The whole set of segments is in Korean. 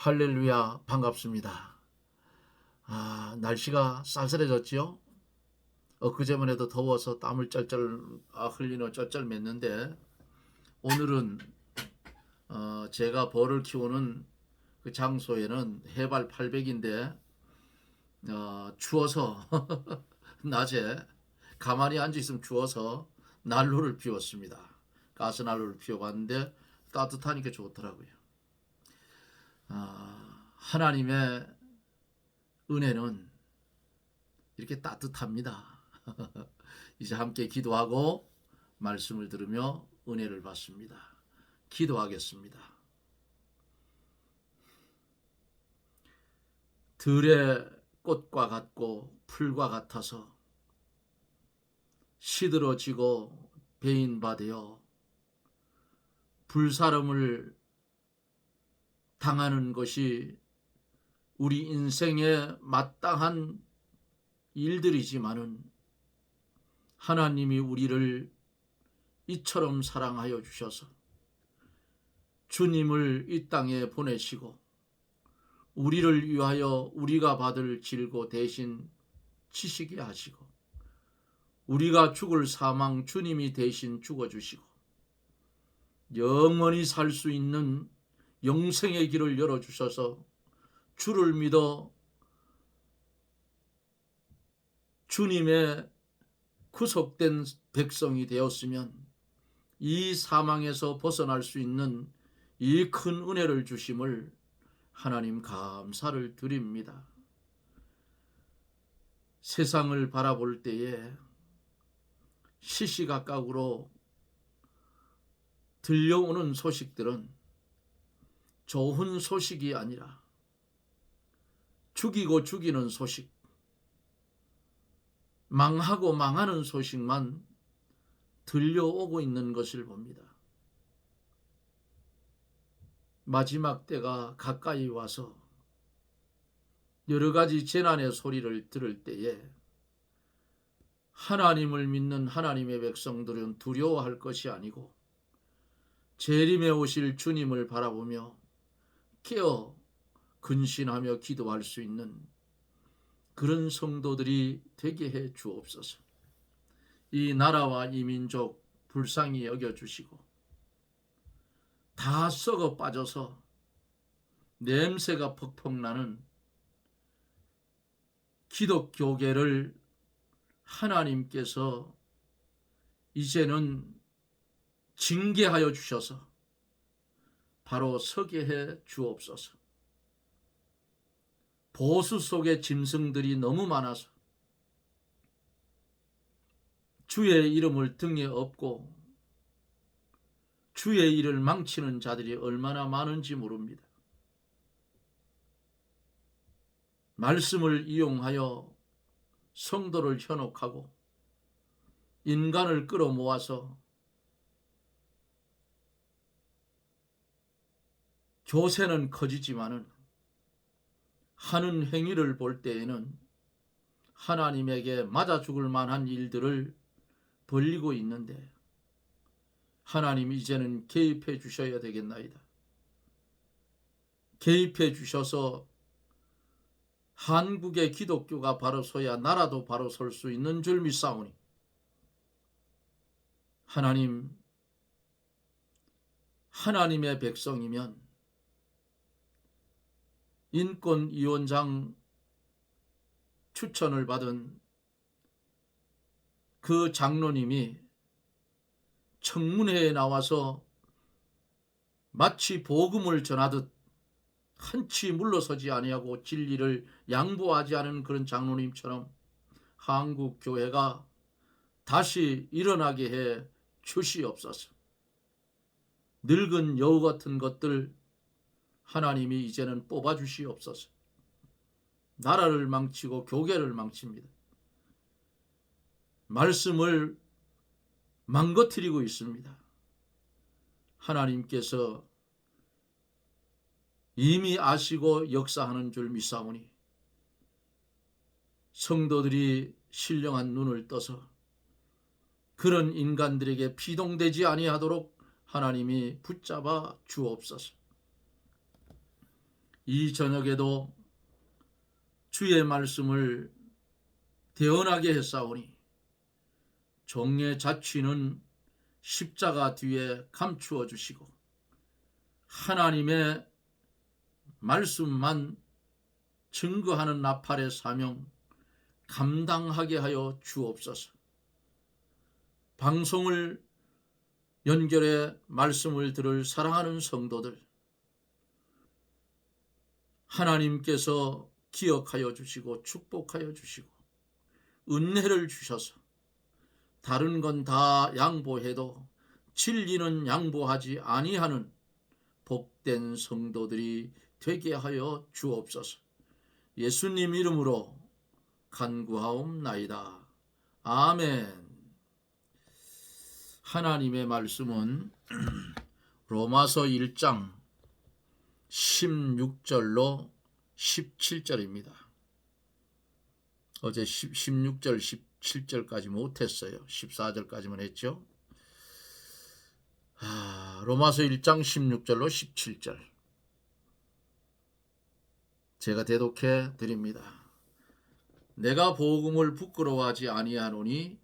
할렐루야, 반갑습니다. 날씨가 쌀쌀해졌지요? 엊그제만 해도 더워서 땀을 쩔쩔 흘리며 쩔쩔 맸는데, 오늘은 제가 벌을 키우는 그 장소에는 해발 800인데 추워서 낮에 가만히 앉아 있으면 추워서 난로를 피웠습니다. 가스난로를 피워봤는데 따뜻하니까 좋더라고요. 하나님의 은혜는 이렇게 따뜻합니다. 이제 함께 기도하고 말씀을 들으며 은혜를 받습니다. 기도하겠습니다. 들의 꽃과 같고 풀과 같아서 시들어지고 배인바되어 불사름을 당하는 것이 우리 인생에 마땅한 일들이지만은 하나님이 우리를 이처럼 사랑하여 주셔서 주님을 이 땅에 보내시고 우리를 위하여 우리가 받을 질고 대신 치시게 하시고 우리가 죽을 사망 주님이 대신 죽어주시고 영원히 살 수 있는 영생의 길을 열어주셔서 주를 믿어 주님의 구속된 백성이 되었으면 이 사망에서 벗어날 수 있는 이 큰 은혜를 주심을 하나님 감사를 드립니다. 세상을 바라볼 때에 시시각각으로 들려오는 소식들은 좋은 소식이 아니라 죽이고 죽이는 소식, 망하고 망하는 소식만 들려오고 있는 것을 봅니다. 마지막 때가 가까이 와서 여러 가지 재난의 소리를 들을 때에 하나님을 믿는 하나님의 백성들은 두려워할 것이 아니고 재림에 오실 주님을 바라보며 깨어 근신하며 기도할 수 있는 그런 성도들이 되게 해 주옵소서. 이 나라와 이 민족 불쌍히 여겨주시고 다 썩어 빠져서 냄새가 퍽퍽 나는 기독교계를 하나님께서 이제는 징계하여 주셔서 바로 서게 해 주옵소서. 보수 속에 짐승들이 너무 많아서 주의 이름을 등에 업고 주의 일을 망치는 자들이 얼마나 많은지 모릅니다. 말씀을 이용하여 성도를 현혹하고 인간을 끌어모아서 교세는 커지지만은 하는 행위를 볼 때에는 하나님에게 맞아 죽을 만한 일들을 벌리고 있는데 하나님 이제는 개입해 주셔야 되겠나이다. 개입해 주셔서 한국의 기독교가 바로 서야 나라도 바로 설 수 있는 줄 믿사오니 하나님의 백성이면 인권위원장 추천을 받은 그 장로님이 청문회에 나와서 마치 복음을 전하듯 한치 물러서지 아니하고 진리를 양보하지 않은 그런 장로님처럼 한국 교회가 다시 일어나게 해 주시옵소서. 늙은 여우 같은 것들 하나님이 이제는 뽑아 주시옵소서. 나라를 망치고 교계를 망칩니다. 말씀을 망가뜨리고 있습니다. 하나님께서 이미 아시고 역사하는 줄 믿사오니 성도들이 신령한 눈을 떠서 그런 인간들에게 피동되지 아니하도록 하나님이 붙잡아 주옵소서. 이 저녁에도 주의 말씀을 대언하게 했사오니 종의 자취는 십자가 뒤에 감추어 주시고 하나님의 말씀만 증거하는 나팔의 사명 감당하게 하여 주옵소서. 방송을 연결해 말씀을 들을 사랑하는 성도들, 하나님께서 기억하여 주시고 축복하여 주시고 은혜를 주셔서 다른 건 다 양보해도 진리는 양보하지 아니하는 복된 성도들이 되게 하여 주옵소서. 예수님 이름으로 간구하옵나이다. 아멘. 하나님의 말씀은 로마서 1장 16절로 17절입니다. 어제 16절, 17절까지 못했어요. 14절까지만 했죠. 로마서 1장 16절로 17절 제가 대독해 드립니다. 내가 복음을 부끄러워하지 아니하노니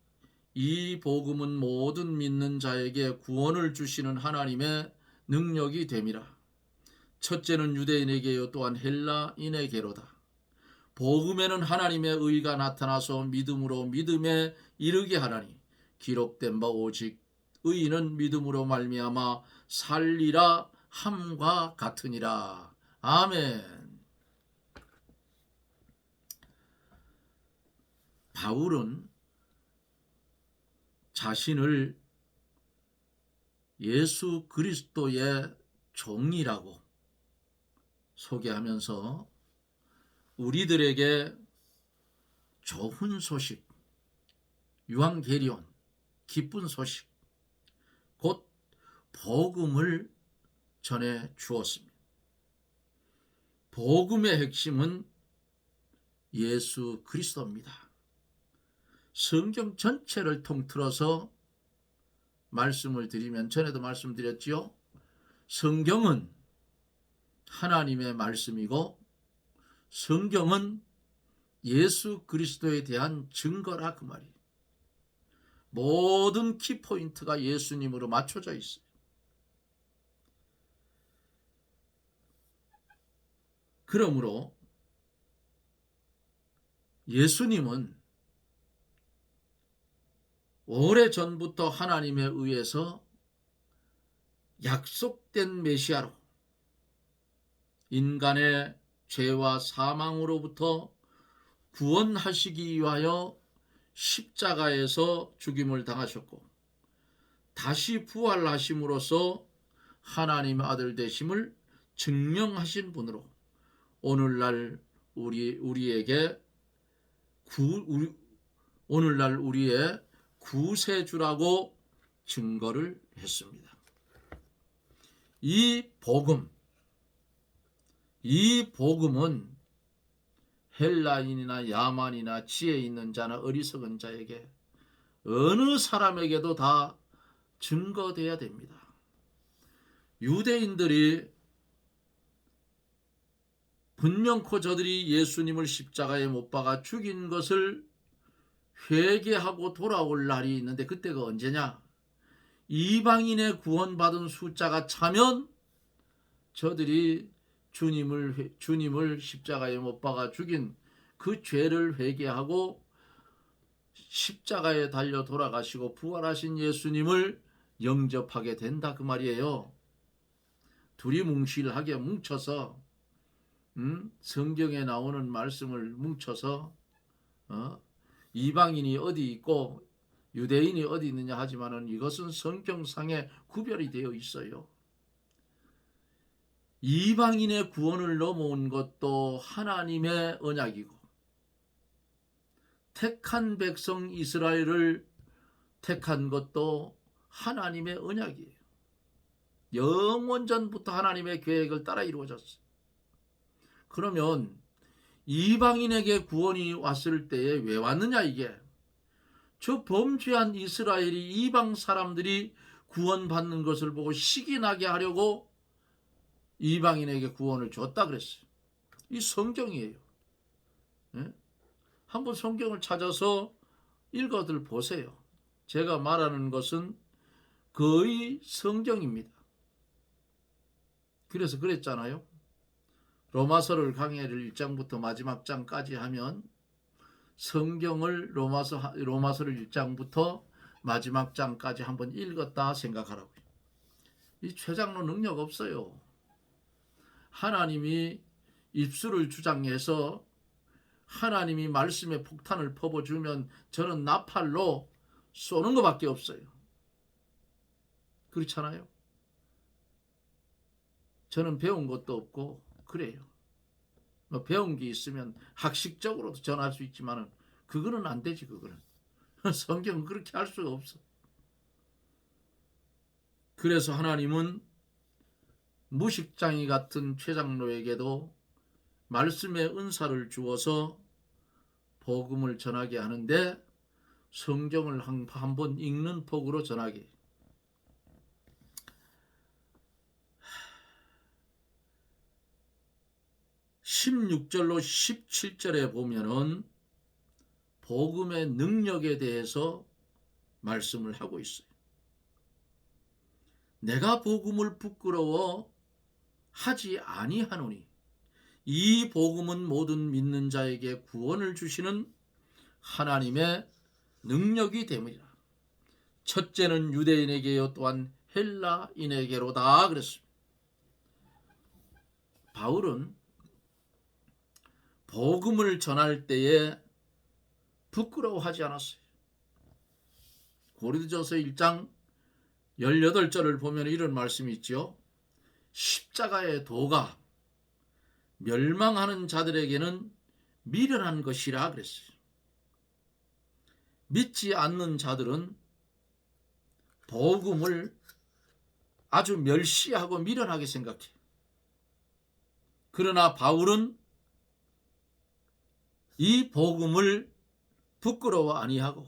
이 복음은 모든 믿는 자에게 구원을 주시는 하나님의 능력이 됨이라. 첫째는 유대인에게요 또한 헬라인에게로다. 복음에는 하나님의 의가 나타나서 믿음으로 믿음에 이르게 하나니 기록된 바 오직 의인은 믿음으로 말미암아 살리라 함과 같으니라. 아멘. 바울은 자신을 예수 그리스도의 종이라고 소개하면서 우리들에게 좋은 소식, 유앙게리온, 기쁜 소식, 곧 복음을 전해 주었습니다. 복음의 핵심은 예수 그리스도입니다. 성경 전체를 통틀어서 말씀을 드리면 전에도 말씀드렸지요. 성경은 하나님의 말씀이고 성경은 예수 그리스도에 대한 증거라 그 말이에요. 모든 키포인트가 예수님으로 맞춰져 있어요. 그러므로 예수님은 오래전부터 하나님에 의해서 약속된 메시아로 인간의 죄와 사망으로부터 구원하시기 위하여 십자가에서 죽임을 당하셨고 다시 부활하심으로써 하나님의 아들 되심을 증명하신 분으로 오늘날 우리의 구세주라고 증거를 했습니다. 이 복음은 헬라인이나 야만이나 지혜 있는 자나 어리석은 자에게 어느 사람에게도 다 증거돼야 됩니다. 유대인들이 분명코 저들이 예수님을 십자가에 못 박아 죽인 것을 회개하고 돌아올 날이 있는데 그때가 언제냐? 이방인의 구원받은 숫자가 차면 저들이 주님을 십자가에 못 박아 죽인 그 죄를 회개하고 십자가에 달려 돌아가시고 부활하신 예수님을 영접하게 된다 그 말이에요. 둘이 뭉실하게 뭉쳐서 성경에 나오는 말씀을 뭉쳐서 이방인이 어디 있고 유대인이 어디 있느냐 하지만은 이것은 성경상에 구별이 되어 있어요. 이방인의 구원을 넘어온 것도 하나님의 언약이고 택한 백성 이스라엘을 택한 것도 하나님의 언약이에요. 영원전부터 하나님의 계획을 따라 이루어졌어요. 그러면 이방인에게 구원이 왔을 때에 왜 왔느냐 이게? 저 범죄한 이스라엘이 이방 사람들이 구원받는 것을 보고 시기나게 하려고 이방인에게 구원을 줬다 그랬어요. 이 성경이에요. 예? 한번 성경을 찾아서 읽어들 보세요. 제가 말하는 것은 거의 성경입니다. 그래서 그랬잖아요. 로마서를 강해를 1장부터 마지막 장까지 하면 성경을 로마서를 1장부터 마지막 장까지 한번 읽었다 생각하라고요. 이 최장로 능력 없어요. 하나님이 입술을 주장해서 하나님이 말씀의 폭탄을 퍼부어주면 저는 나팔로 쏘는 것밖에 없어요. 그렇잖아요. 저는 배운 것도 없고 그래요. 뭐 배운 게 있으면 학식적으로도 전할 수 있지만 그거는 안 되지. 그거는 성경은 그렇게 할 수가 없어. 그래서 하나님은 무식장이 같은 최장로에게도 말씀의 은사를 주어서 복음을 전하게 하는데 성경을 한번 읽는 폭으로 전하게. 16절로 17절에 보면은 복음의 능력에 대해서 말씀을 하고 있어요. 내가 복음을 부끄러워 하지 아니하노니 이 복음은 모든 믿는 자에게 구원을 주시는 하나님의 능력이 됨이라. 첫째는 유대인에게요 또한 헬라인에게로다 그랬습니다. 바울은 복음을 전할 때에 부끄러워하지 않았어요. 고린도전서 1장 18절을 보면 이런 말씀이 있죠. 십자가의 도가 멸망하는 자들에게는 미련한 것이라 그랬어요. 믿지 않는 자들은 복음을 아주 멸시하고 미련하게 생각해요. 그러나 바울은 이 복음을 부끄러워 아니하고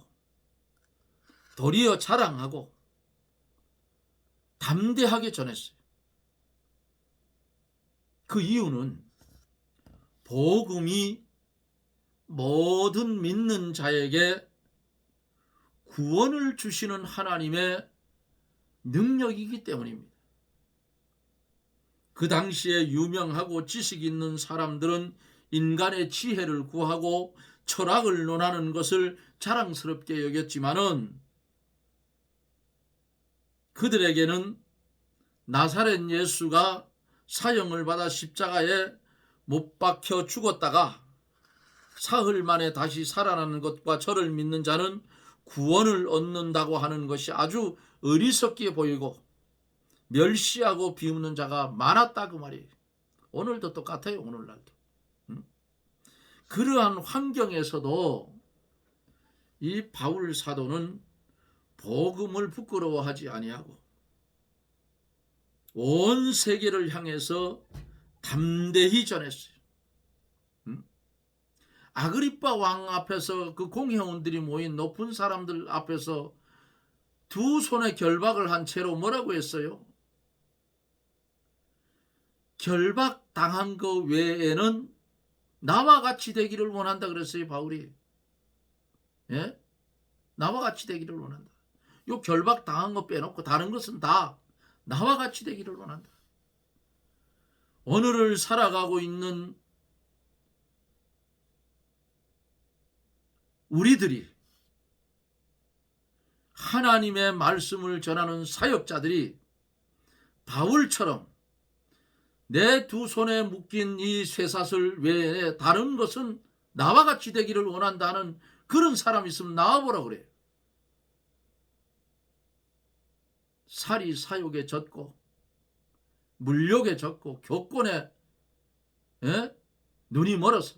도리어 자랑하고 담대하게 전했어요. 그 이유는 복음이 모든 믿는 자에게 구원을 주시는 하나님의 능력이기 때문입니다. 그 당시에 유명하고 지식 있는 사람들은 인간의 지혜를 구하고 철학을 논하는 것을 자랑스럽게 여겼지만은 그들에게는 나사렛 예수가 사형을 받아 십자가에 못 박혀 죽었다가 사흘 만에 다시 살아나는 것과 저를 믿는 자는 구원을 얻는다고 하는 것이 아주 어리석게 보이고 멸시하고 비웃는 자가 많았다 그 말이에요. 오늘도 똑같아요. 오늘날도. 그러한 환경에서도 이 바울 사도는 복음을 부끄러워하지 아니하고 온 세계를 향해서 담대히 전했어요. 아그리빠 왕 앞에서 그 공회원들이 모인 높은 사람들 앞에서 두 손에 결박을 한 채로 뭐라고 했어요? 결박 당한 거 외에는 나와 같이 되기를 원한다 그랬어요. 바울이. 예? 나와 같이 되기를 원한다. 요 결박 당한 거 빼놓고 다른 것은 다 나와 같이 되기를 원한다. 오늘을 살아가고 있는 우리들이 하나님의 말씀을 전하는 사역자들이 바울처럼 내 두 손에 묶인 이 쇠사슬 외에 다른 것은 나와 같이 되기를 원한다는 그런 사람이 있으면 나와보라 그래요. 살이 사욕에 젖고 물욕에 젖고 교권에 눈이 멀어서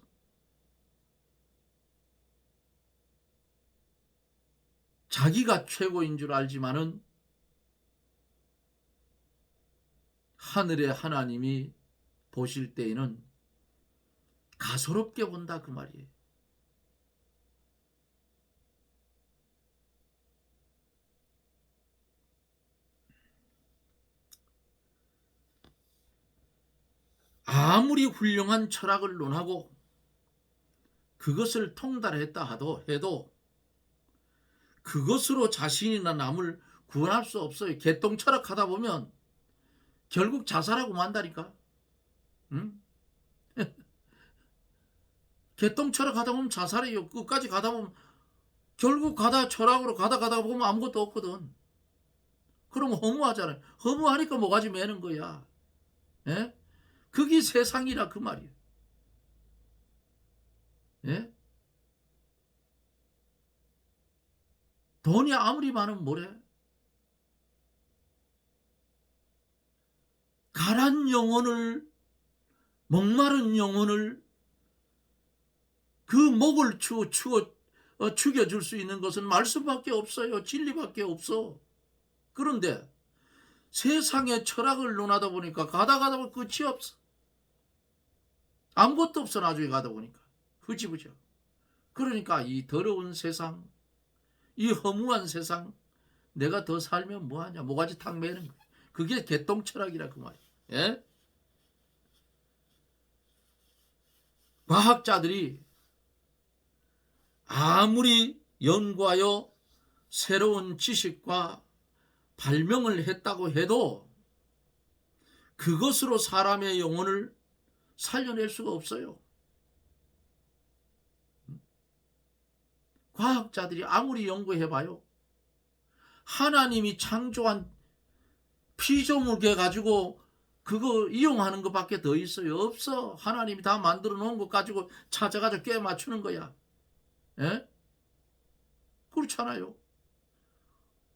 자기가 최고인 줄 알지만은 하늘의 하나님이 보실 때에는 가소롭게 본다 그 말이에요. 아무리 훌륭한 철학을 논하고 그것을 통달했다 해도 그것으로 자신이나 남을 구원할 수 없어요. 개똥 철학하다 보면 결국 자살하고 만다니까. 응? 개똥 철학하다 보면 자살해요. 끝까지 가다 보면 결국 가다 철학으로 가다 보면 아무것도 없거든. 그럼 허무하잖아요. 허무하니까 뭐가지 매는 거야. 예? 그게 세상이라 그 말이에요. 예? 돈이 아무리 많으면 뭐래? 가란 영혼을, 목마른 영혼을 그 목을 죽여줄 수 있는 것은 말씀밖에 없어요. 진리밖에 없어. 그런데 세상의 철학을 논하다 보니까 가다 보면 끝이 없어. 아무것도 없어. 나중에 가다 보니까 흐지부지. 그러니까 이 더러운 세상, 이 허무한 세상, 내가 더 살면 뭐하냐, 뭐가지 탁 매는 거야. 그게 개똥 철학이라 그 말이야. 예? 과학자들이 아무리 연구하여 새로운 지식과 발명을 했다고 해도 그것으로 사람의 영혼을 살려낼 수가 없어요. 과학자들이 아무리 연구해봐요. 하나님이 창조한 피조물개 가지고 그거 이용하는 것밖에 더 있어요? 없어. 하나님이 다 만들어 놓은 것 가지고 찾아가지고 꿰 맞추는 거야. 예? 그렇잖아요.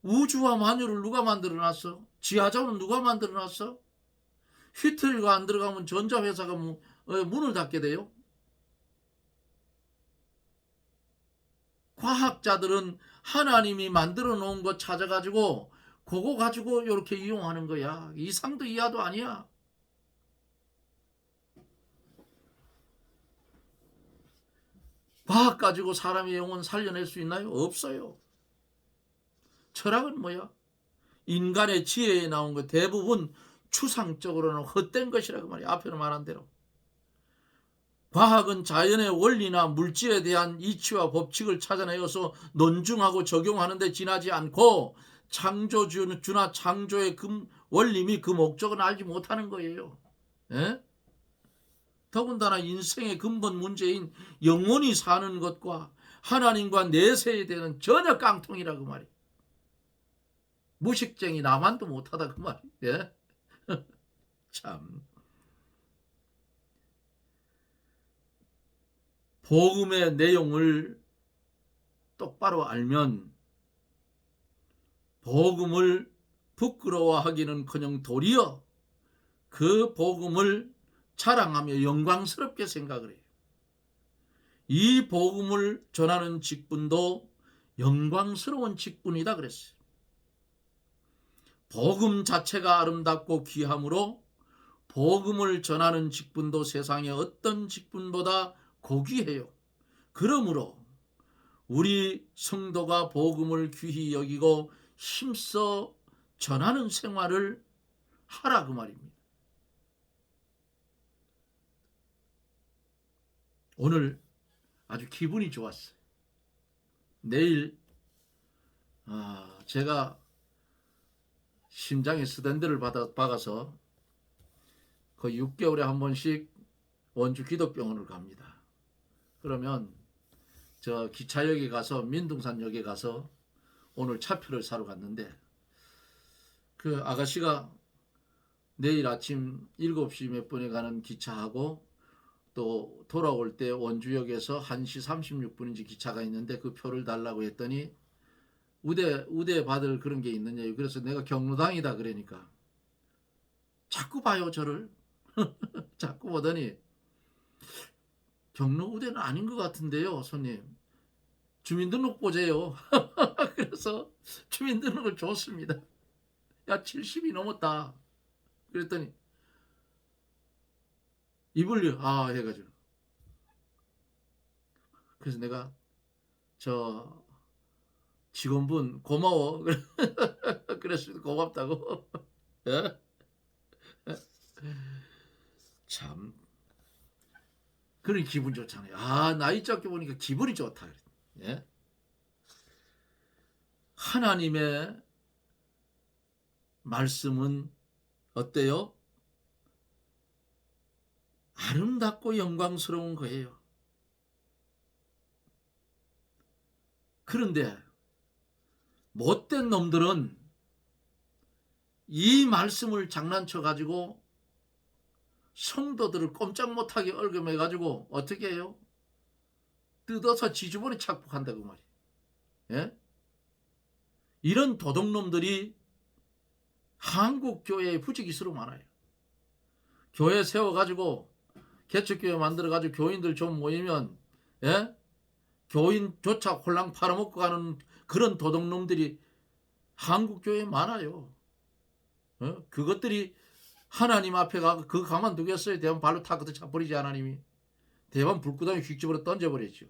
우주와 만유를 누가 만들어 놨어? 지하자원은 누가 만들어 놨어? 히트가 안 들어가면 전자회사가 문을 닫게 돼요. 과학자들은 하나님이 만들어 놓은 거 찾아가지고 그거 가지고 이렇게 이용하는 거야. 이상도 이하도 아니야. 과학 가지고 사람의 영혼 살려낼 수 있나요? 없어요. 철학은 뭐야? 인간의 지혜에 나온 거 대부분 추상적으로는 헛된 것이라고 말이야. 앞에는 말한 대로. 과학은 자연의 원리나 물질에 대한 이치와 법칙을 찾아내어서 논증하고 적용하는 데 지나지 않고 창조주나 창조의 그 원리 및 그 목적은 알지 못하는 거예요. 예? 더군다나 인생의 근본 문제인 영원히 사는 것과 하나님과 내세에 대한 전혀 깡통이라고 말이에요. 무식쟁이 나만도 못하다 그 말이에요. 예? 참. 복음의 내용을 똑바로 알면 복음을 부끄러워하기는커녕 도리어 그 복음을 자랑하며 영광스럽게 생각을 해요. 이 복음을 전하는 직분도 영광스러운 직분이다 그랬어요. 복음 자체가 아름답고 귀함으로 복음을 전하는 직분도 세상의 어떤 직분보다 고귀해요. 그러므로 우리 성도가 복음을 귀히 여기고 힘써 전하는 생활을 하라 그 말입니다. 오늘 아주 기분이 좋았어요. 내일 제가 심장에 스탠드를 박아서 거의 6개월에 한 번씩 원주 기독병원을 갑니다. 그러면 저 기차역에 가서 민둥산역에 가서 오늘 차표를 사러 갔는데 그 아가씨가 내일 아침 7시 몇 분에 가는 기차하고 또 돌아올 때 원주역에서 1시 36분인지 기차가 있는데 그 표를 달라고 했더니 우대 받을 그런 게 있느냐. 그래서 내가 경로당이다 그러니까 자꾸 봐요 저를. 자꾸 보더니 경로 우대는 아닌 것 같은데요 손님. 주민등록 보세요. 그래서 주민등록을 줬습니다. 야 70이 넘었다. 그랬더니 입을 해가지고 그래서 내가 저 직원분 고마워. 그랬을 때 고맙다고. 참 그런 기분 좋잖아요. 아, 나이 적게 보니까 기분이 좋다. 예? 하나님의 말씀은 어때요? 아름답고 영광스러운 거예요. 그런데 못된 놈들은 이 말씀을 장난쳐 가지고 성도들을 꼼짝 못하게 얼금해 가지고 어떻게 해요? 뜯어서 지주본에 착복한다고 말이에요. 예? 이런 도둑놈들이 한국 교회에 부지기수로 많아요. 교회 세워가지고 개척교회 만들어가지고 교인들 좀 모이면 예? 교인조차 홀랑 팔아먹고 가는 그런 도둑놈들이 한국 교회에 많아요. 그것들이 하나님 앞에 가서 그거 가만두겠어요? 대만 발로 타고 차버리지 하나님이. 대만 불구덩이 휙집어로 던져버렸죠.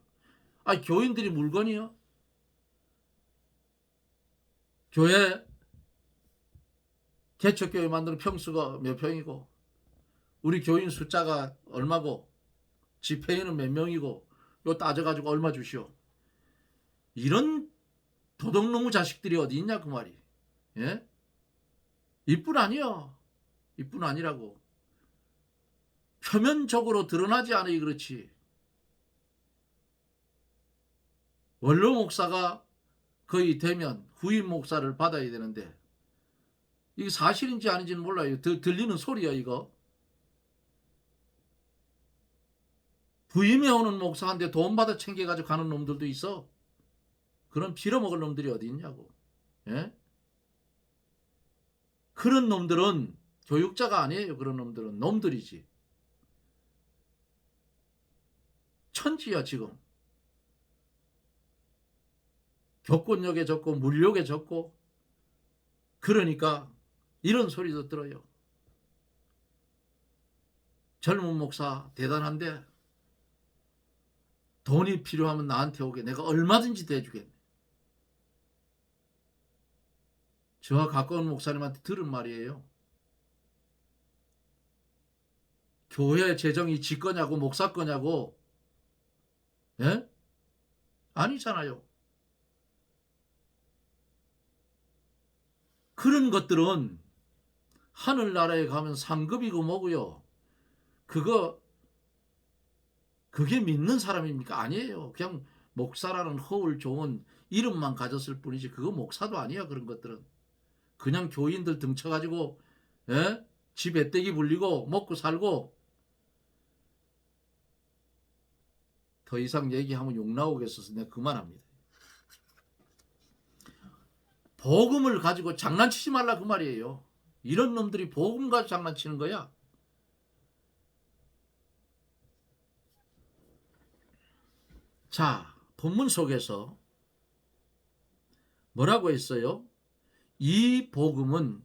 아, 교인들이 물건이요? 교회 개척교회 만드는 평수가 몇 평이고 우리 교인 숫자가 얼마고 집회인은 몇 명이고 요 따져가지고 얼마 주시오. 이런 도둑놈의 자식들이 어디 있냐 그 말이. 예? 이뿐 아니야. 이뿐 아니라고. 표면적으로 드러나지 않으니 그렇지. 원로 목사가 거의 되면 후임 목사를 받아야 되는데 이게 사실인지 아닌지는 몰라요. 들리는 소리야 이거. 부임해 오는 목사한테 돈 받아 챙겨가지고 가는 놈들도 있어. 그런 빌어먹을 놈들이 어디 있냐고. 예? 그런 놈들은 교육자가 아니에요. 그런 놈들은 놈들이지. 천지야 지금. 교권력에 졌고 물욕에 졌고 그러니까 이런 소리도 들어요. 젊은 목사 대단한데 돈이 필요하면 나한테 오게. 내가 얼마든지 대주겠네. 저와 가까운 목사님한테 들은 말이에요. 교회 재정이 지 거냐고 목사 거냐고. 예? 아니잖아요. 그런 것들은 하늘나라에 가면 상급이고 뭐고요. 그게 믿는 사람입니까? 아니에요. 그냥 목사라는 허울 좋은 이름만 가졌을 뿐이지 그거 목사도 아니야. 그런 것들은 그냥 교인들 등쳐가지고 예? 지 배때기 불리고 먹고 살고. 더 이상 얘기하면 욕 나오겠어서 내가 그만합니다. 복음을 가지고 장난치지 말라 그 말이에요. 이런 놈들이 복음 가지고 장난치는 거야. 자, 본문 속에서 뭐라고 했어요? 이 복음은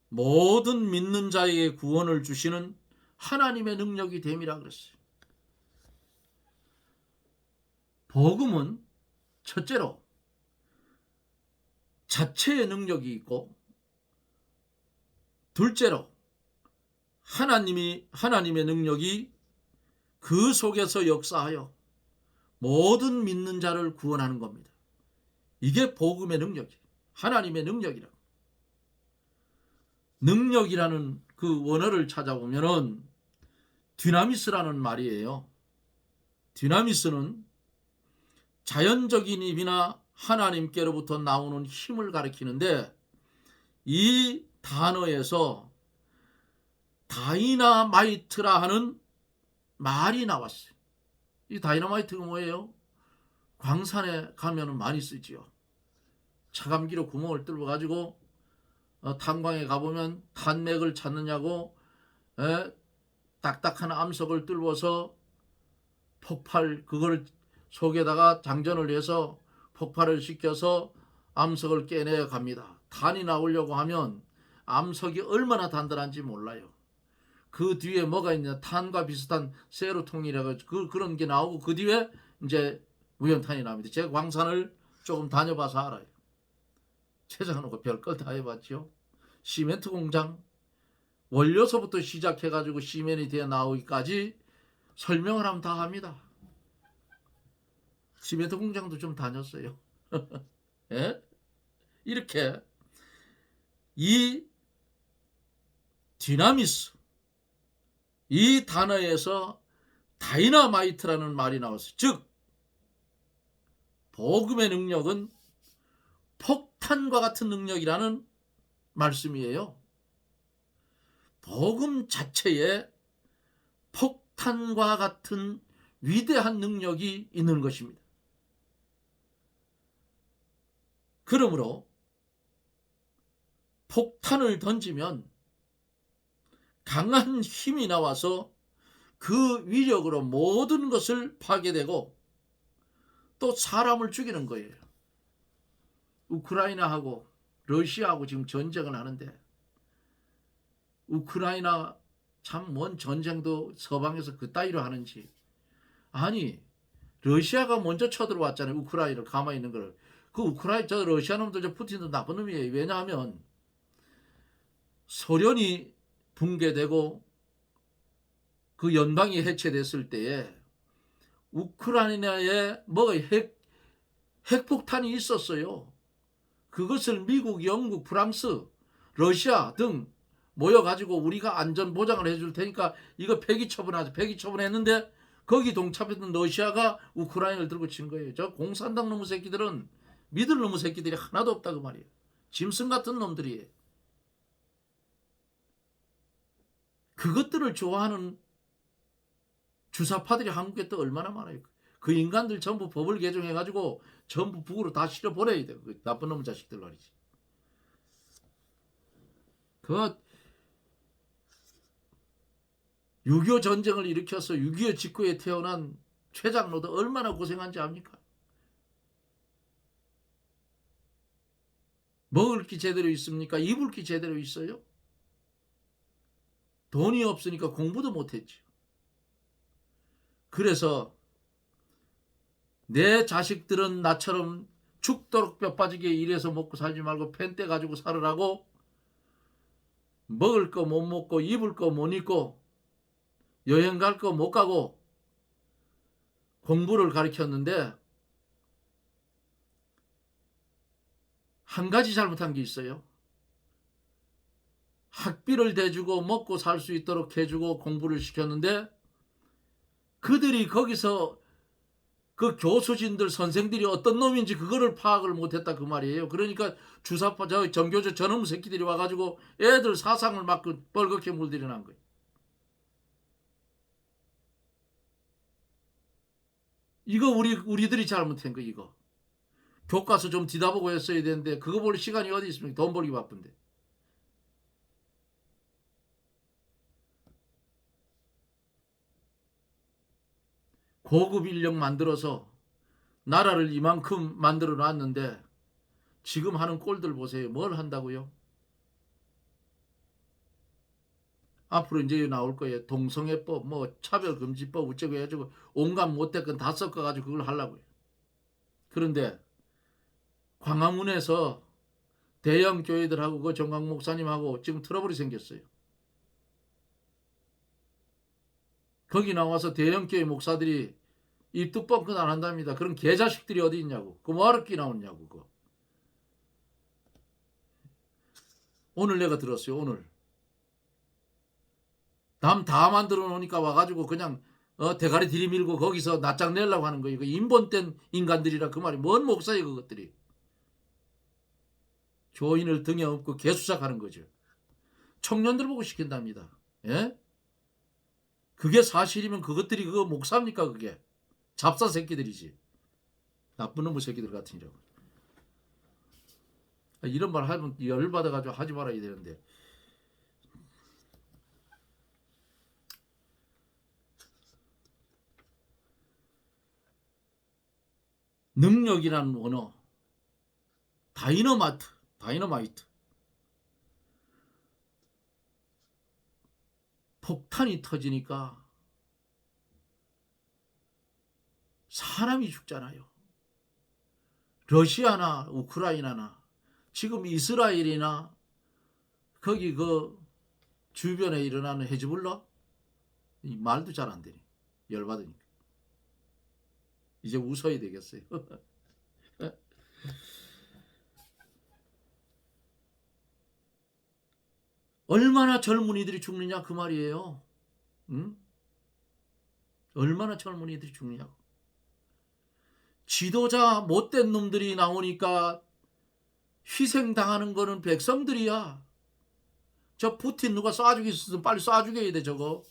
모든 믿는 자에게 구원을 주시는 하나님의 능력이 됨이라 그랬어요. 복음은 첫째로 자체의 능력이 있고 둘째로 하나님의 능력이 그 속에서 역사하여 모든 믿는 자를 구원하는 겁니다. 이게 복음의 능력이에요. 하나님의 능력이라고. 능력이라는 그 원어를 찾아보면은 디나미스라는 말이에요. 디나미스는 자연적인 힘이나 하나님께로부터 나오는 힘을 가리키는데 이 단어에서 다이나마이트라 하는 말이 나왔어요. 이 다이너마이트가 뭐예요? 광산에 가면 많이 쓰지요. 차감기로 구멍을 뚫어가지고 탄광에 가보면 탄맥을 찾느냐고 딱딱한 암석을 뚫어서 폭발 그걸 속에다가 장전을 해서 폭발을 시켜서 암석을 깨내어 갑니다. 탄이 나오려고 하면 암석이 얼마나 단단한지 몰라요. 그 뒤에 뭐가 있냐? 탄과 비슷한 세로통이라고 그런 게 나오고 그 뒤에 이제 무연탄이 나옵니다. 제가 광산을 조금 다녀봐서 알아요. 최장하고 별걸 다 해봤죠. 시멘트 공장, 원료서부터 시작해가지고 시멘이 되어 나오기까지 설명을 하면 다 합니다. 시멘트 공장도 좀 다녔어요. 예? 이렇게 이 디나미스, 이 단어에서 다이너마이트라는 말이 나왔어요. 즉 복음의 능력은 폭탄과 같은 능력이라는 말씀이에요. 복음 자체에 폭탄과 같은 위대한 능력이 있는 것입니다. 그러므로 폭탄을 던지면 강한 힘이 나와서 그 위력으로 모든 것을 파괴되고 또 사람을 죽이는 거예요. 우크라이나하고 러시아하고 지금 전쟁을 하는데 우크라이나 참 뭔 전쟁도 서방에서 그따위로 하는지. 아니 러시아가 먼저 쳐들어왔잖아요. 우크라이나를 가만히 있는 걸. 그 우크라이나 저 러시아 놈들 저 푸틴도 나쁜 놈이에요. 왜냐하면 소련이 붕괴되고 그 연방이 해체됐을 때에 우크라이나에 뭐가 핵폭탄이 있었어요. 그것을 미국, 영국, 프랑스, 러시아 등 모여가지고 우리가 안전 보장을 해줄 테니까 이거 폐기 처분하자. 폐기 처분했는데 거기 동참했던 러시아가 우크라이나를 들고 친 거예요. 저 공산당 놈의 새끼들은 믿을 놈의 새끼들이 하나도 없다 그 말이에요. 짐승 같은 놈들이. 그것들을 좋아하는 주사파들이 한국에 또 얼마나 많아요. 그 인간들 전부 법을 개정해가지고 전부 북으로 다 실어버려야 돼요. 그 나쁜 놈의 자식들 말이지. 그 6.25 전쟁을 일으켜서 6.25 직후에 태어난 최장로도 얼마나 고생한지 압니까? 먹을 게 제대로 있습니까? 입을 게 제대로 있어요? 돈이 없으니까 공부도 못했죠. 그래서 내 자식들은 나처럼 죽도록 뼈 빠지게 일해서 먹고 살지 말고 펜 떼 가지고 살으라고 먹을 거 못 먹고 입을 거 못 입고 여행 갈 거 못 가고 공부를 가르쳤는데 한 가지 잘못한 게 있어요. 학비를 대주고 먹고 살 수 있도록 해주고 공부를 시켰는데 그들이 거기서 그 교수진들 선생들이 어떤 놈인지 그거를 파악을 못했다 그 말이에요. 그러니까 주사파 저 정교조 저놈 새끼들이 와가지고 애들 사상을 막 뻘겋게 물들여난 거예요. 이거 우리들이 잘못한 거 이거. 교과서 좀 뒤다보고 했어야 되는데 그거 볼 시간이 어디 있습니까? 돈 벌기 바쁜데. 고급 인력 만들어서 나라를 이만큼 만들어 놨는데 지금 하는 꼴들 보세요. 뭘 한다고요? 앞으로 이제 나올 거예요. 동성애법, 뭐 차별금지법 어쩌고 해가지고 온갖 못된 다 섞어가지고 그걸 하려고요. 그런데 광화문에서 대형 교회들하고 그 정강 목사님하고 지금 트러블이 생겼어요. 거기 나와서 대형 교회 목사들이 입 뚜껑끈 안 한답니다. 그런 개자식들이 어디 있냐고. 그 뭐하러 끼 나오냐고. 그거. 오늘 내가 들었어요. 오늘. 남 다 만들어 놓으니까 와가지고 그냥 대가리 들이밀고 거기서 낯장 내려고 하는 거예요. 인본된 인간들이라 그 말이 뭔 목사예요 그것들이. 교인을 등에 업고 개수작하는 거죠. 청년들 보고 시킨답니다. 예? 그게 사실이면 그것들이 그거 목사입니까 그게. 잡사 새끼들이지. 나쁜 놈의 새끼들 같으니라고. 이런 말 하면 열받아가지고 하지 말아야 되는데. 능력이라는 언어. 다이너마이트. 폭탄이 터지니까 사람이 죽잖아요. 러시아나 우크라이나나 지금 이스라엘이나 거기 그 주변에 일어나는 헤즈볼라 이 말도 잘 안 되니 열받으니까 이제 웃어야 되겠어요. 얼마나 젊은이들이 죽느냐 그 말이에요. 응? 얼마나 젊은이들이 죽느냐고. 지도자 못된 놈들이 나오니까 희생당하는 거는 백성들이야. 저 푸틴 누가 쏴주기 있으면 빨리 쏴주게 해야 돼 저거.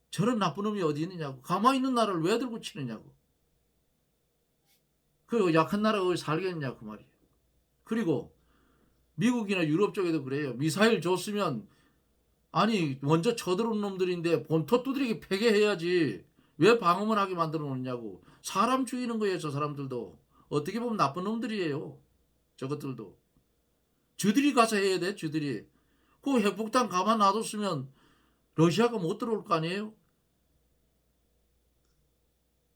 저런 나쁜 놈이 어디 있느냐고. 가만히 있는 나라를 왜 들고 치느냐고. 그 약한 나라가 왜 살겠냐고 그 말이에요. 그리고 미국이나 유럽 쪽에도 그래요. 미사일 줬으면 아니 먼저 쳐들어온 놈들인데 본토 두드리게 폐기해야지 왜 방어만 하게 만들어 놓냐고. 사람 죽이는 거예요 저 사람들도. 어떻게 보면 나쁜 놈들이에요 저것들도. 저들이 가서 해야 돼 저들이. 그 핵폭탄 가만 놔뒀으면 러시아가 못 들어올 거 아니에요.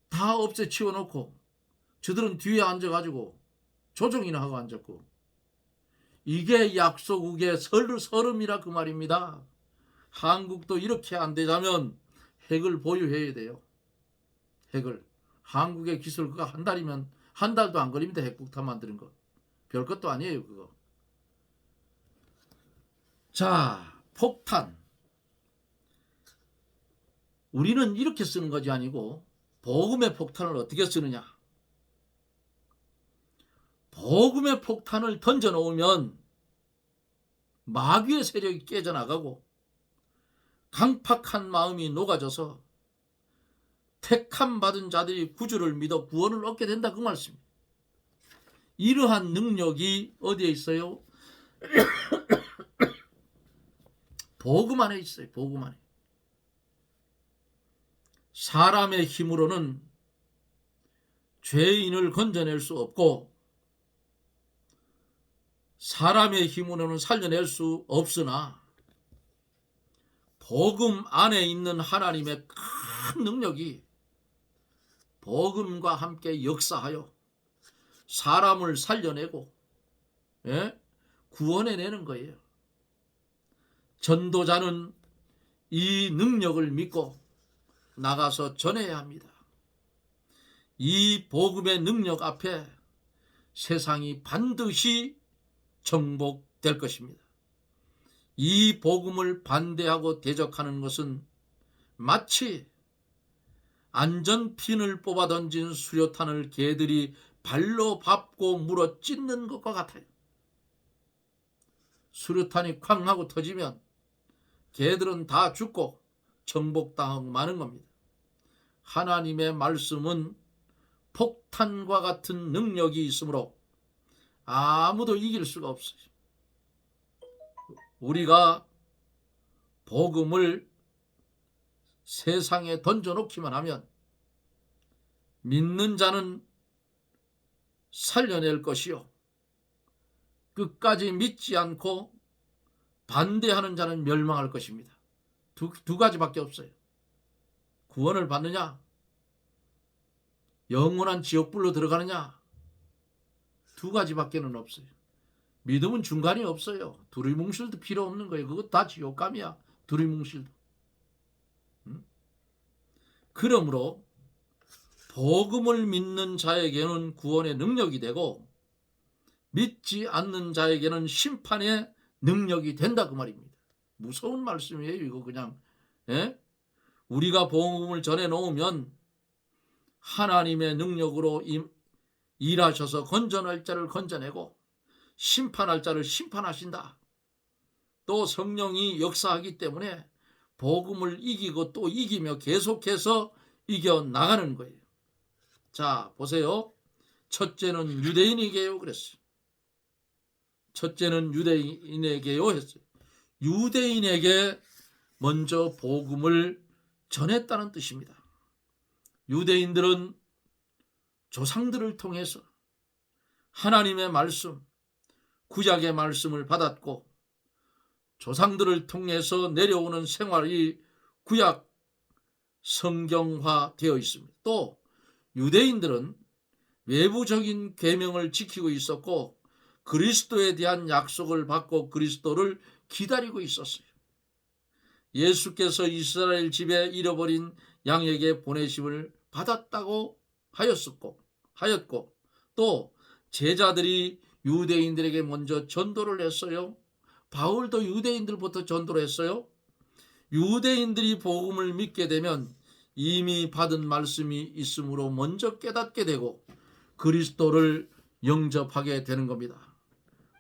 다 없애 치워놓고 저들은 뒤에 앉아가지고 조종이나 하고 앉았고. 이게 약소국의 서름이라 그 말입니다. 한국도 이렇게 안 되자면 핵을 보유해야 돼요. 핵을. 한국의 기술 그거 한 달이면 한 달도 안 걸립니다. 핵폭탄 만드는 거. 별것도 아니에요 그거. 자, 폭탄. 우리는 이렇게 쓰는 것이 아니고 복음의 폭탄을 어떻게 쓰느냐. 복음의 폭탄을 던져놓으면 마귀의 세력이 깨져나가고 강팍한 마음이 녹아져서 택함 받은 자들이 구주를 믿어 구원을 얻게 된다 그 말씀입니다. 이러한 능력이 어디에 있어요? 복음 안에 있어요. 복음 안에. 사람의 힘으로는 죄인을 건져낼 수 없고 사람의 힘으로는 살려낼 수 없으나 복음 안에 있는 하나님의 큰 능력이 복음과 함께 역사하여 사람을 살려내고 구원해내는 거예요. 전도자는 이 능력을 믿고 나가서 전해야 합니다. 이 복음의 능력 앞에 세상이 반드시 정복될 것입니다. 이 복음을 반대하고 대적하는 것은 마치 안전핀을 뽑아 던진 수류탄을 개들이 발로 밟고 물어 찢는 것과 같아요. 수류탄이 쾅 하고 터지면 개들은 다 죽고 정복당하고 마는 겁니다. 하나님의 말씀은 폭탄과 같은 능력이 있으므로 아무도 이길 수가 없어요. 우리가 복음을 세상에 던져놓기만 하면 믿는 자는 살려낼 것이요 끝까지 믿지 않고 반대하는 자는 멸망할 것입니다. 두 가지밖에 없어요. 구원을 받느냐 영원한 지옥불로 들어가느냐 두 가지밖에는 없어요. 믿음은 중간이 없어요. 두리뭉실도 필요 없는 거예요. 그거 다 지옥감이야. 두리뭉실도. 그러므로 복음을 믿는 자에게는 구원의 능력이 되고 믿지 않는 자에게는 심판의 능력이 된다 그 말입니다. 무서운 말씀이에요. 이거 그냥 우리가 복음을 전해 놓으면 하나님의 능력으로 일하셔서 건져낼 자를 건져내고 심판할 자를 심판하신다. 또 성령이 역사하기 때문에 복음을 이기고 또 이기며 계속해서 이겨나가는 거예요. 자 보세요. 첫째는 유대인에게요 그랬어요. 첫째는 유대인에게요 했어요. 유대인에게 먼저 복음을 전했다는 뜻입니다. 유대인들은 조상들을 통해서 하나님의 말씀, 구약의 말씀을 받았고 조상들을 통해서 내려오는 생활이 구약 성경화 되어 있습니다. 또 유대인들은 외부적인 계명을 지키고 있었고 그리스도에 대한 약속을 받고 그리스도를 기다리고 있었어요. 예수께서 이스라엘 집에 잃어버린 양에게 보내심을 받았다고 하였고 또 제자들이 유대인들에게 먼저 전도를 했어요. 바울도 유대인들부터 전도를 했어요. 유대인들이 복음을 믿게 되면 이미 받은 말씀이 있으므로 먼저 깨닫게 되고 그리스도를 영접하게 되는 겁니다.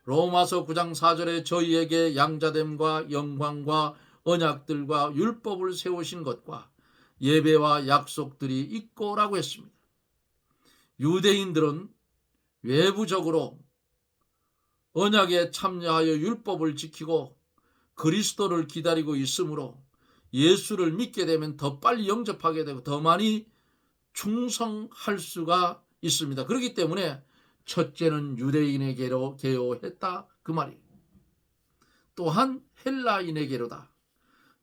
로마서 9장 4절에 저희에게 양자됨과 영광과 언약들과 율법을 세우신 것과 예배와 약속들이 있고라고 했습니다. 유대인들은 외부적으로 언약에 참여하여 율법을 지키고 그리스도를 기다리고 있으므로 예수를 믿게 되면 더 빨리 영접하게 되고 더 많이 충성할 수가 있습니다. 그렇기 때문에 첫째는 유대인에게로 개요했다 그 말이에요. 또한 헬라인에게로다.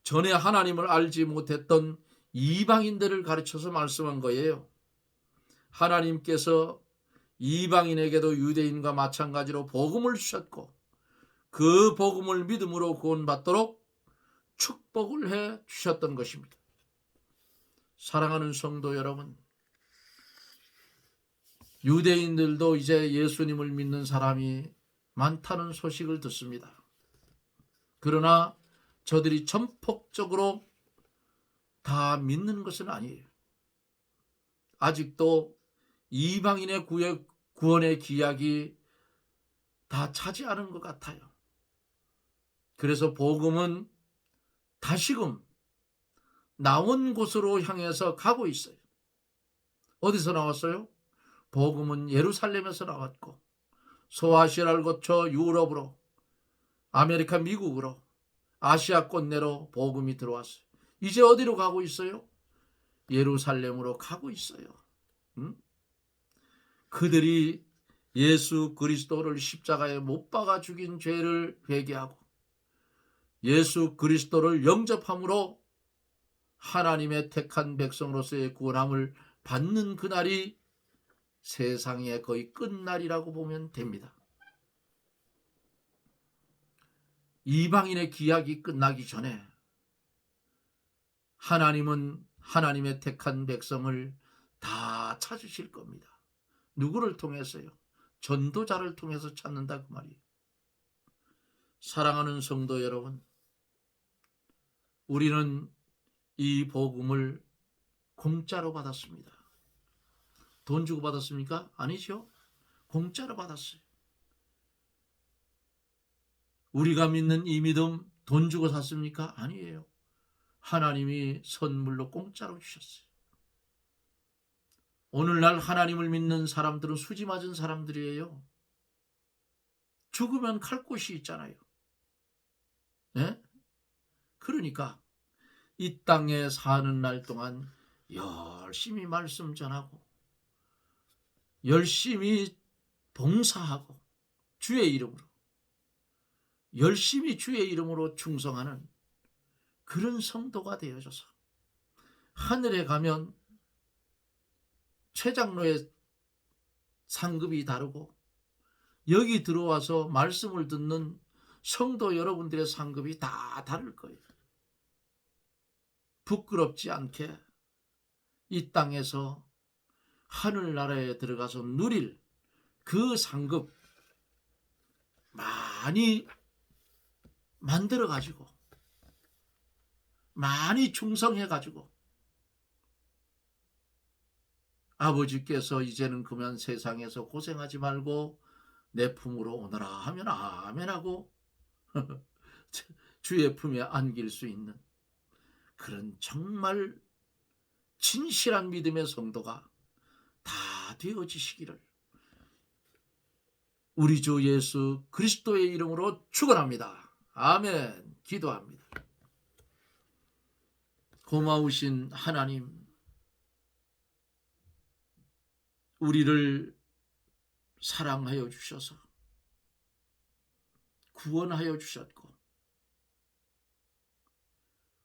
전에 하나님을 알지 못했던 이방인들을 가르쳐서 말씀한 거예요. 하나님께서 이방인에게도 유대인과 마찬가지로 복음을 주셨고 그 복음을 믿음으로 구원받도록 축복을 해 주셨던 것입니다. 사랑하는 성도 여러분, 유대인들도 이제 예수님을 믿는 사람이 많다는 소식을 듣습니다. 그러나 저들이 전폭적으로 다 믿는 것은 아니에요. 아직도 이방인의 구원의 기약이 다 차지 않은 것 같아요. 그래서 복음은 다시금 나온 곳으로 향해서 가고 있어요. 어디서 나왔어요? 복음은 예루살렘에서 나왔고 소아시아를 거쳐 유럽으로, 아메리카, 미국으로, 아시아권 내로 복음이 들어왔어요. 이제 어디로 가고 있어요? 예루살렘으로 가고 있어요. 그들이 예수 그리스도를 십자가에 못 박아 죽인 죄를 회개하고 예수 그리스도를 영접함으로 하나님의 택한 백성으로서의 구원함을 받는 그날이 세상의 거의 끝날이라고 보면 됩니다. 이방인의 기약이 끝나기 전에 하나님은 하나님의 택한 백성을 다 찾으실 겁니다. 누구를 통해서요? 전도자를 통해서 찾는다 그 말이에요. 사랑하는 성도 여러분, 우리는 이 복음을 공짜로 받았습니다. 돈 주고 받았습니까? 아니죠. 공짜로 받았어요. 우리가 믿는 이 믿음 돈 주고 샀습니까? 아니에요. 하나님이 선물로 공짜로 주셨어요. 오늘날 하나님을 믿는 사람들은 수지 맞은 사람들이에요. 죽으면 갈 곳이 있잖아요. 네? 그러니까 이 땅에 사는 날 동안 열심히 말씀 전하고 열심히 봉사하고 주의 이름으로 열심히 주의 이름으로 충성하는 그런 성도가 되어져서 하늘에 가면 최장로의 상급이 다르고 여기 들어와서 말씀을 듣는 성도 여러분들의 상급이 다 다를 거예요. 부끄럽지 않게 이 땅에서 하늘나라에 들어가서 누릴 그 상급 많이 만들어가지고 많이 충성해가지고 아버지께서 이제는 그만 세상에서 고생하지 말고 내 품으로 오너라 하면 아멘하고 주의 품에 안길 수 있는 그런 정말 진실한 믿음의 성도가 다 되어지시기를 우리 주 예수 그리스도의 이름으로 축원합니다. 아멘. 기도합니다. 고마우신 하나님, 우리를 사랑하여 주셔서 구원하여 주셨고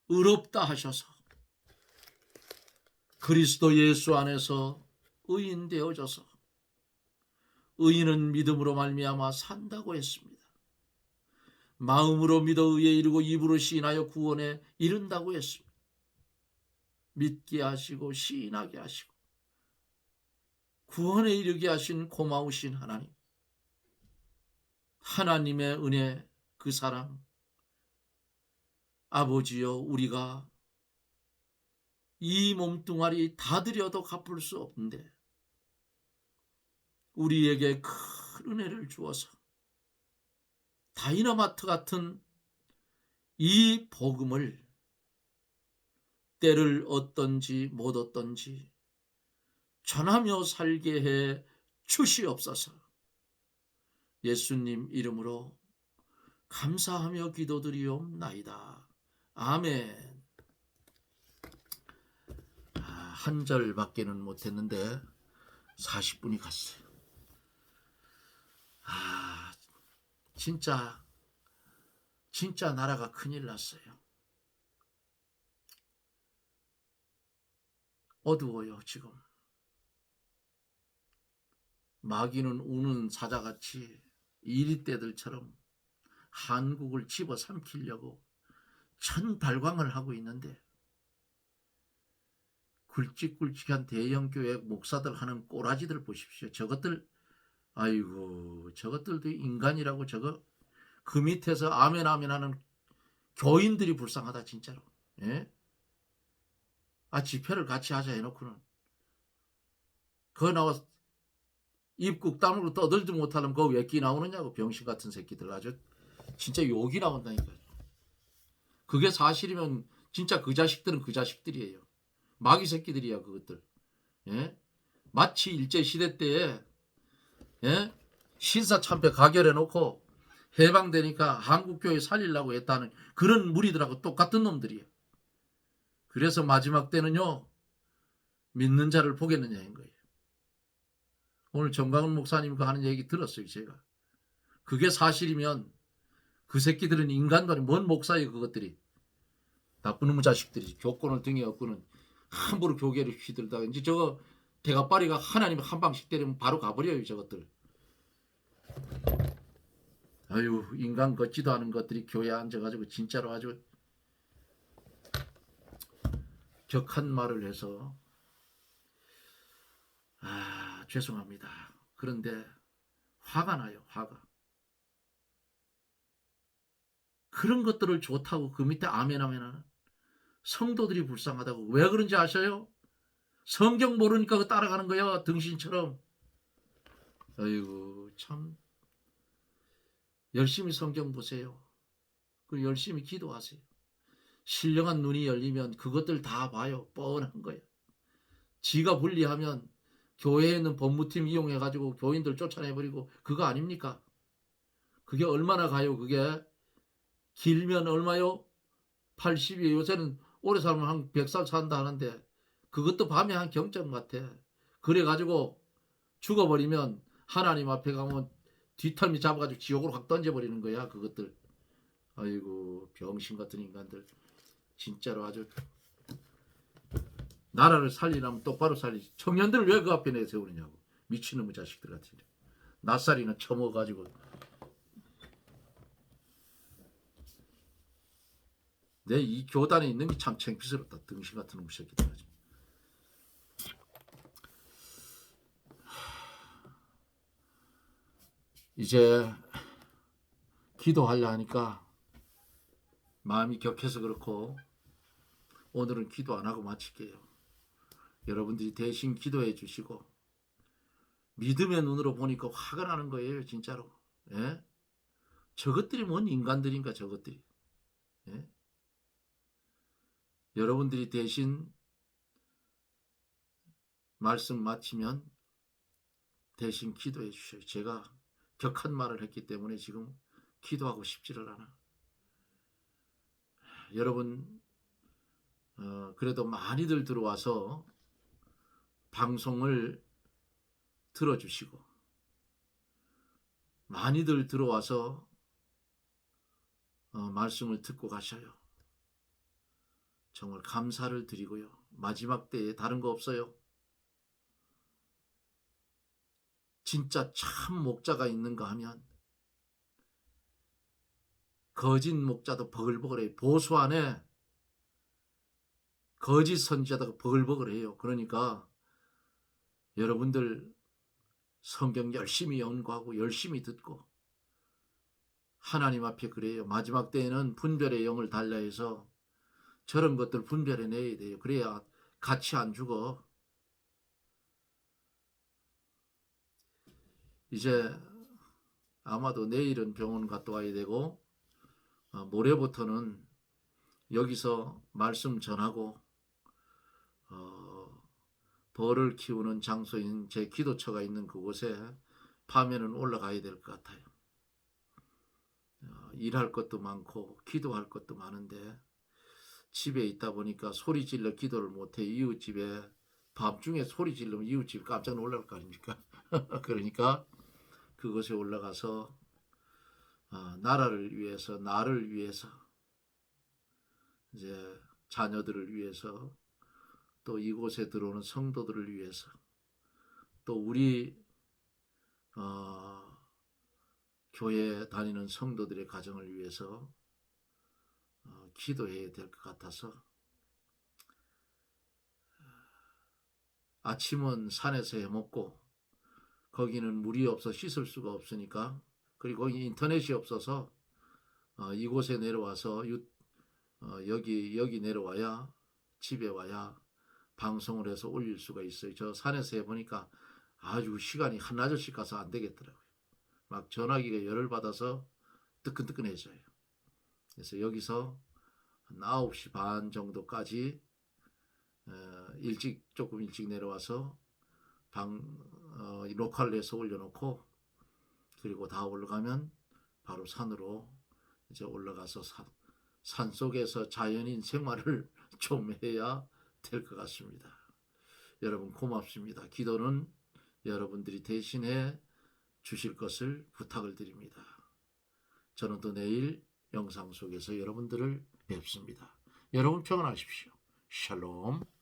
의롭다 하셔서 그리스도 예수 안에서 의인 되어져서 의인은 믿음으로 말미암아 산다고 했습니다. 마음으로 믿어 의에 이르고 입으로 시인하여 구원에 이른다고 했습니다. 믿게 하시고 시인하게 하시고 구원에 이르게 하신 고마우신 하나님, 하나님의 은혜, 그 사랑, 아버지여, 우리가 이 몸뚱아리 다 드려도 갚을 수 없는데 우리에게 큰 은혜를 주어서 다이너마트 같은 이 복음을 때를 얻든지 못 얻든지 전하며 살게 해 주시옵소서. 예수님 이름으로 감사하며 기도드리옵나이다. 아멘. 한 절밖에는 못했는데 40분이 갔어요. 진짜 나라가 큰일 났어요. 어두워요. 지금 마귀는 우는 사자같이 이리떼들처럼 한국을 집어삼키려고 천발광을 하고 있는데, 굵직굵직한 대형교회 목사들 하는 꼬라지들 보십시오. 저것들, 아이고, 저것들도 인간이라고. 저거 그 밑에서 아멘 아멘 하는 교인들이 불쌍하다 진짜로. 예? 집회를 같이 하자 해놓고는 그거 나와 입국 다물고 떠들지 못하면 그거 왜 끼 나오느냐고. 병신 같은 새끼들. 아주 진짜 욕이 나온다니까. 그게 사실이면 진짜 그 자식들은 그 자식들이에요. 마귀 새끼들이야 그것들. 예? 마치 일제시대 때에, 예? 신사참배 가결해놓고 해방되니까 한국교회 살리려고 했다는 그런 무리들하고 똑같은 놈들이에요. 그래서 마지막 때는요, 믿는 자를 보겠느냐인 거예요. 오늘 정광훈 목사님과 하는 얘기 들었어요. 제가 그게 사실이면 그 새끼들은 인간도 아니고 뭔 목사예요. 그것들이 나쁜 놈의 자식들이. 교권을 등에 업고는 함부로 교계를 휘둘다가 이제 저거 대가빠리가 하나님 한 방씩 때리면 바로 가버려요. 저것들. 아유, 인간 같지도 않은 것들이 교회에 앉아가지고 진짜로 아주 격한 말을 해서 죄송합니다. 그런데 화가 나요. 화가. 그런 것들을 좋다고 그 밑에 아멘 아멘 하는 성도들이 불쌍하다고. 왜 그런지 아셔요? 성경 모르니까 그 따라가는 거야. 등신처럼. 아이고, 참. 열심히 성경 보세요. 그리고 열심히 기도하세요. 신령한 눈이 열리면 그것들 다 봐요. 뻔한 거예요. 지가 분리하면 교회에 있는 법무팀 이용해가지고 교인들 쫓아내버리고 그거 아닙니까? 그게 얼마나 가요? 그게 길면 얼마요? 80이. 요새는 오래 살면 한 100살 산다 하는데 그것도 밤에 한 경점 같아. 그래가지고 죽어버리면 하나님 앞에 가면 뒤털미 잡아가지고 지옥으로 확 던져버리는 거야. 그것들. 아이고, 병신 같은 인간들. 진짜로 아주. 나라를 살리려면 똑바로 살리지. 청년들을 왜 그 앞에 내세우느냐고. 미친놈의 자식들 같은. 낯살이나 처먹어가지고. 내 이 교단에 있는 게 참 창피스럽다. 등신 같은 놈의 새끼들. 이제 기도하려 하니까 마음이 격해서 그렇고 오늘은 기도 안 하고 마칠게요. 여러분들이 대신 기도해 주시고, 믿음의 눈으로 보니까 화가 나는 거예요. 진짜로. 예? 저것들이 뭔 인간들인가 저것들이. 예? 여러분들이 대신 말씀 마치면 대신 기도해 주셔요. 제가 격한 말을 했기 때문에 지금 기도하고 싶지를 않아. 여러분, 그래도 많이들 들어와서 방송을 들어주시고 많이들 들어와서 말씀을 듣고 가셔요. 정말 감사를 드리고요. 마지막 때에 다른 거 없어요. 진짜 참 목자가 있는가 하면 거짓 목자도 버글버글해요. 보수 안에 거짓 선지자도 버글버글해요. 그러니까 여러분들 성경 열심히 연구하고 열심히 듣고 하나님 앞에 그래요. 마지막 때에는 분별의 영을 달라 해서 저런 것들 분별해내야 돼요. 그래야 같이 안 죽어. 이제 아마도 내일은 병원 갔다 와야 되고 모레부터는 여기서 말씀 전하고 벌을 키우는 장소인 제 기도처가 있는 그곳에 밤에는 올라가야 될 것 같아요. 일할 것도 많고 기도할 것도 많은데 집에 있다 보니까 소리 질러 기도를 못해. 이웃집에 밤중에 소리 지르면 이웃집 깜짝 놀랄 거 아닙니까? 그러니까 그곳에 올라가서 나라를 위해서, 나를 위해서, 이제 자녀들을 위해서, 또 이곳에 들어오는 성도들을 위해서, 또 우리 교회 다니는 성도들의 가정을 위해서 기도해야 될 것 같아서 아침은 산에서 해먹고 거기는 물이 없어 씻을 수가 없으니까, 그리고 인터넷이 없어서 이곳에 내려와서 여기 내려와야 집에 와야 방송을 해서 올릴 수가 있어요. 저 산에서 해보니까 아주 시간이 한나절씩 가서 안 되겠더라고요. 막 전화기가 열을 받아서 뜨끈뜨끈해져요. 그래서 여기서 한 9시 반 정도까지 조금 일찍 내려와서 로컬에서 올려놓고, 그리고 다 올라가면 바로 산으로 이제 올라가서 산 속에서 자연인 생활을 좀 해야 될 것 같습니다. 여러분 고맙습니다. 기도는 여러분들이 대신해 주실 것을 부탁을 드립니다. 저는 또 내일 영상 속에서 여러분들을 뵙습니다. 여러분 평안하십시오. 샬롬.